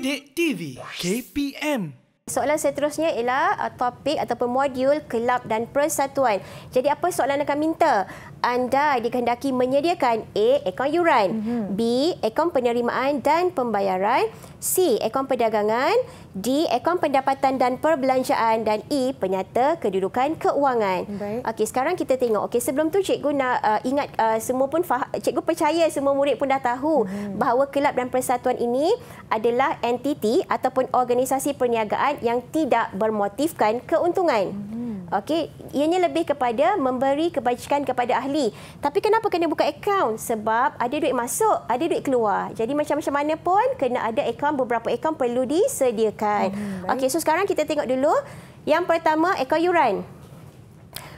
Didik TV KPM. Soalan seterusnya ialah topik ataupun modul kelab dan persatuan. Jadi apa soalan akan minta? Anda dikehendaki menyediakan A. Akaun yuran, B. Akaun penerimaan dan pembayaran, C. Akaun perdagangan, D. Akaun pendapatan dan perbelanjaan dan E. Penyata kedudukan keuangan. Okey, sekarang kita tengok. Okey, sebelum tu cikgu nak ingat semua pun cikgu percaya semua murid pun dah tahu bahawa kelab dan persatuan ini adalah entiti ataupun organisasi perniagaan yang tidak bermotifkan keuntungan. Okey, ianya lebih kepada memberi kebajikan kepada ahli. Tapi kenapa kena buka akaun? Sebab ada duit masuk, ada duit keluar. Jadi macam-macam mana pun kena ada akaun, beberapa akaun perlu disediakan. Okey, so sekarang kita tengok dulu. Yang pertama, akaun yuran.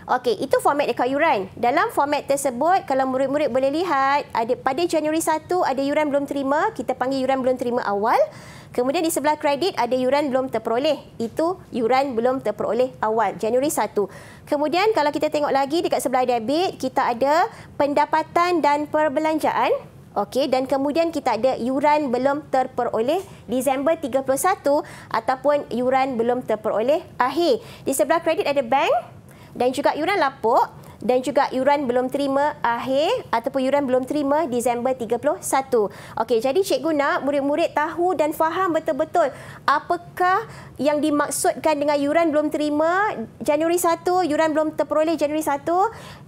Okey, itu format akaun yuran. Dalam format tersebut, kalau murid-murid boleh lihat, ada pada Januari 1 ada yuran belum terima, kita panggil yuran belum terima awal. Kemudian di sebelah kredit ada yuran belum terperoleh. Itu yuran belum terperoleh awal, Januari 1. Kemudian kalau kita tengok lagi dekat sebelah debit, kita ada pendapatan dan perbelanjaan. Okey, dan kemudian kita ada yuran belum terperoleh Disember 31 ataupun yuran belum terperoleh akhir. Di sebelah kredit ada bank dan juga yuran lapuk dan juga yuran belum terima akhir ataupun yuran belum terima Disember 31. Okey, jadi cikgu nak murid-murid tahu dan faham betul-betul apakah yang dimaksudkan dengan yuran belum terima Januari 1, yuran belum terperoleh Januari 1,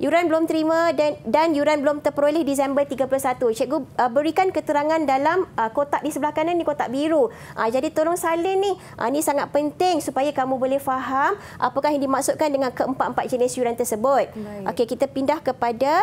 yuran belum terima dan yuran belum terperoleh Disember 31. Cikgu berikan keterangan dalam kotak di sebelah kanan ni, kotak biru. Jadi tolong salin ni. Ni sangat penting supaya kamu boleh faham apakah yang dimaksudkan dengan keempat-empat jenis yuran tersebut. Okey, kita pindah kepada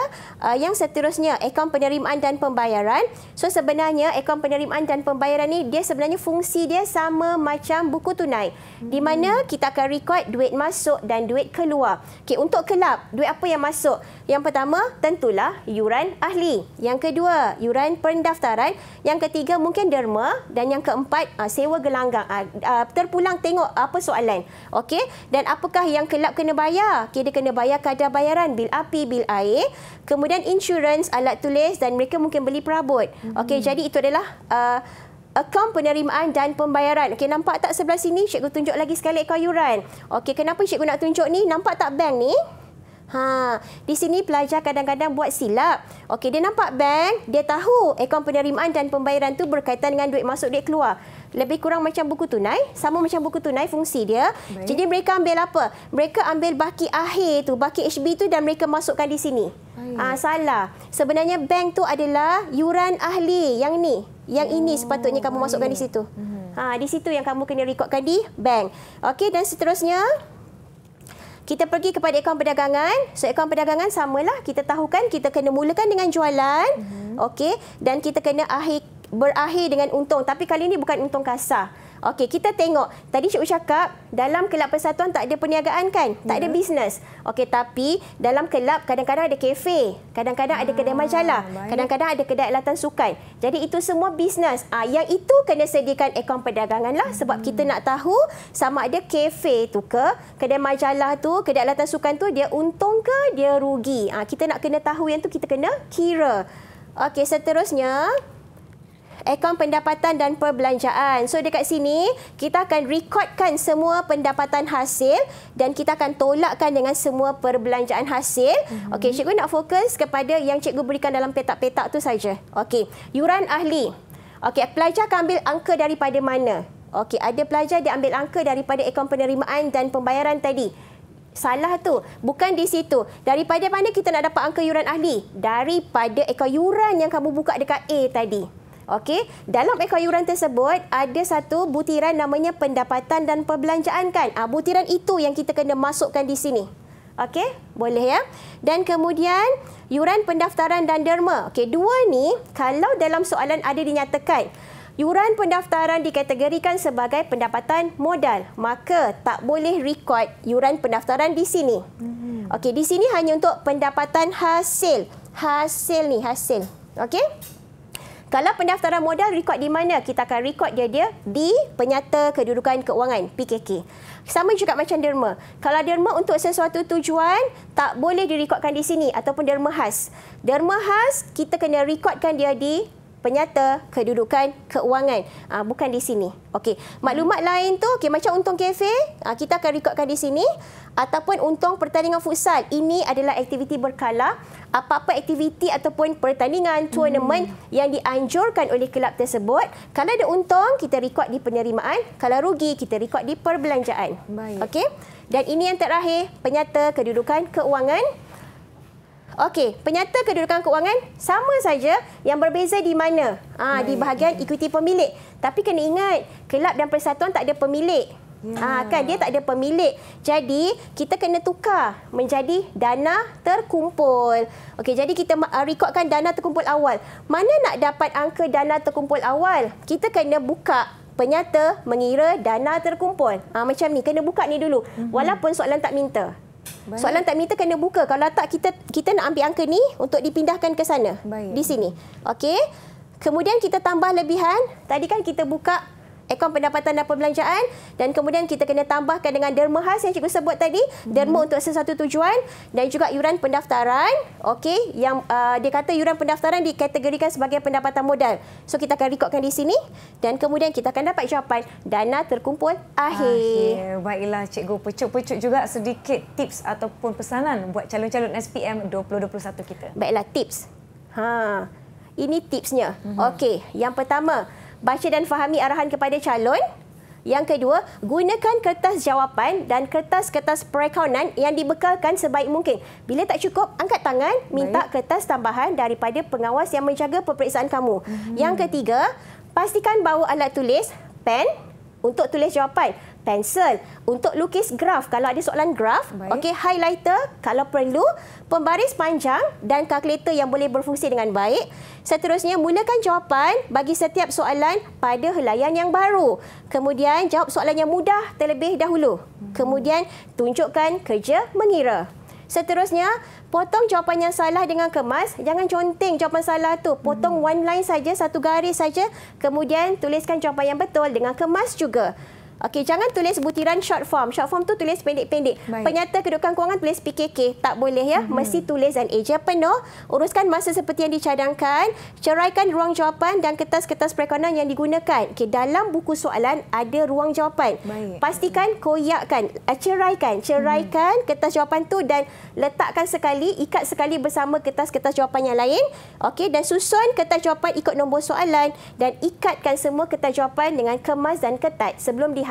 yang seterusnya, akaun penerimaan dan pembayaran. So sebenarnya akaun penerimaan dan pembayaran ni dia sebenarnya fungsi dia sama macam buku tunai, di mana kita akan rekod duit masuk dan duit keluar. Okey, untuk kelab, duit apa yang masuk? Yang pertama tentulah yuran ahli. Yang kedua, yuran pendaftaran. Yang ketiga mungkin derma dan yang keempat sewa gelanggang. Terpulang tengok apa soalan. Okey, dan apakah yang kelab kena bayar? Okey, dia kena bayar kadar bayaran, bil api, bil air, kemudian insurans, alat tulis dan mereka mungkin beli perabot. Okey, jadi itu adalah akaun penerimaan dan pembayaran. Okey, nampak tak sebelah sini? Cikgu tunjuk lagi sekali akaun yuran. Okey, kenapa cikgu nak tunjuk ni? Nampak tak bank ni? Di sini pelajar kadang-kadang buat silap. Okey, dia nampak bank, dia tahu akaun penerimaan dan pembayaran tu berkaitan dengan duit masuk, duit keluar. Lebih kurang macam buku tunai, sama macam buku tunai fungsi dia. Jadi mereka ambil apa? Mereka ambil baki akhir tu, baki HB tu dan mereka masukkan di sini. Salah. Sebenarnya bank tu adalah yuran ahli yang ni. Yang ini sepatutnya kamu masukkan di situ. Di situ yang kamu kena rekodkan di bank. Okey, dan seterusnya kita pergi kepada akaun perdagangan. So, akaun perdagangan samalah. Kita tahu kan kita kena mulakan dengan jualan. Okey, dan kita kena berakhir dengan untung. Tapi kali ini bukan untung kasar. Okey, kita tengok. Tadi cikgu cakap, dalam kelab persatuan tak ada perniagaan kan? Tak ada bisnes. Okey, tapi dalam kelab kadang-kadang ada kafe, kadang-kadang ada kedai majalah, kadang-kadang ada kedai alatan sukan. Jadi itu semua bisnes. Yang itu kena sediakan akaun perdagangan lah. Sebab kita nak tahu sama ada kafe tu ke, kedai majalah tu, kedai alatan sukan tu dia untung ke, dia rugi. Kita nak kena tahu yang tu, kita kena kira. Okey, seterusnya akaun pendapatan dan perbelanjaan. So dekat sini kita akan rekodkan semua pendapatan hasil dan kita akan tolakkan dengan semua perbelanjaan hasil. Okey, cikgu nak fokus kepada yang cikgu berikan dalam petak-petak tu saja. Okey, yuran ahli. Okey, pelajar akan ambil angka daripada mana? Okey, ada pelajar dia ambil angka daripada akaun penerimaan dan pembayaran tadi. Salah tu. Bukan di situ. Daripada mana kita nak dapat angka yuran ahli? Daripada akaun yuran yang kamu buka dekat A tadi. Okey, dalam akaun yuran tersebut ada satu butiran namanya pendapatan dan perbelanjaan kan? Butiran itu yang kita kena masukkan di sini. Okey, boleh ya? Dan kemudian yuran pendaftaran dan derma. Okey, dua ni kalau dalam soalan ada dinyatakan yuran pendaftaran dikategorikan sebagai pendapatan modal, maka tak boleh rekod yuran pendaftaran di sini. Okey, di sini hanya untuk pendapatan hasil. Hasil ni, hasil. Okey? Kalau pendaftaran modal rekod di mana? Kita akan rekod dia di penyata kedudukan keuangan, PKK. Sama juga macam derma. Kalau derma untuk sesuatu tujuan, tak boleh direkodkan di sini ataupun derma khas. Derma khas, kita kena rekodkan dia di penyata kedudukan keuangan. Bukan di sini. Okey, maklumat lain tu macam untung kafe, kita akan rekodkan di sini, ataupun untung pertandingan futsal. Ini adalah aktiviti berkala. Apa-apa aktiviti ataupun pertandingan, tournament yang dianjurkan oleh kelab tersebut. Kalau ada untung, kita rekod di penerimaan. Kalau rugi, kita rekod di perbelanjaan. Okey. Dan ini yang terakhir, penyata kedudukan keuangan. Okey, penyata kedudukan keuangan sama saja, yang berbeza di mana? Di bahagian ekuiti pemilik. Tapi kena ingat, kelab dan persatuan tak ada pemilik. Kan dia tak ada pemilik. Jadi kita kena tukar menjadi dana terkumpul. Okey, jadi kita rekodkan dana terkumpul awal. Mana nak dapat angka dana terkumpul awal? Kita kena buka penyata mengira dana terkumpul. Macam ni, kena buka ni dulu. Walaupun soalan tak minta. Soalan tak minta kena buka. Kalau tak, kita nak ambil angka ni untuk dipindahkan ke sana. Di sini. Okey. Kemudian kita tambah lebihan. Tadi kan kita buka akaun pendapatan dan perbelanjaan, dan kemudian kita kena tambahkan dengan derma khas yang cikgu sebut tadi, derma untuk sesuatu tujuan, dan juga yuran pendaftaran. Okey, yang dia kata yuran pendaftaran dikategorikan sebagai pendapatan modal. So kita akan rekodkan di sini, dan kemudian kita akan dapat jawapan dana terkumpul akhir. Baiklah cikgu, pecut-pecut juga sedikit tips ataupun pesanan buat calon-calon SPM 2021 kita. Baiklah, tips. Ini tipsnya. Okey, yang pertama, baca dan fahami arahan kepada calon. Yang kedua, gunakan kertas jawapan dan kertas-kertas perakaunan yang dibekalkan sebaik mungkin. Bila tak cukup, angkat tangan, minta kertas tambahan daripada pengawas yang menjaga peperiksaan kamu. Yang ketiga, pastikan bawa alat tulis, pen untuk tulis jawapan, pensel untuk lukis graf kalau ada soalan graf, okey, highlighter kalau perlu, pembaris panjang dan kalkulator yang boleh berfungsi dengan baik. Seterusnya, mulakan jawapan bagi setiap soalan pada helaian yang baru. Kemudian, jawab soalan yang mudah terlebih dahulu. Kemudian, tunjukkan kerja mengira. Seterusnya, potong jawapan yang salah dengan kemas. Jangan conteng jawapan salah tu. Potong one line saja, satu garis saja. Kemudian, tuliskan jawapan yang betul dengan kemas juga. Okey, jangan tulis butiran short form. Short form tu tulis pendek-pendek. Penyata kedudukan kewangan tulis PKK. Tak boleh ya. Mesti tulis dan eja penuh. Uruskan masa seperti yang dicadangkan. Ceraikan ruang jawapan dan kertas-kertas perakaunan yang digunakan. Okey, dalam buku soalan ada ruang jawapan. Pastikan koyakkan, ceraikan kertas jawapan tu dan letakkan sekali, ikat sekali bersama kertas-kertas jawapan yang lain. Okey, dan susun kertas jawapan ikut nombor soalan dan ikatkan semua kertas jawapan dengan kemas dan ketat sebelum dihantar.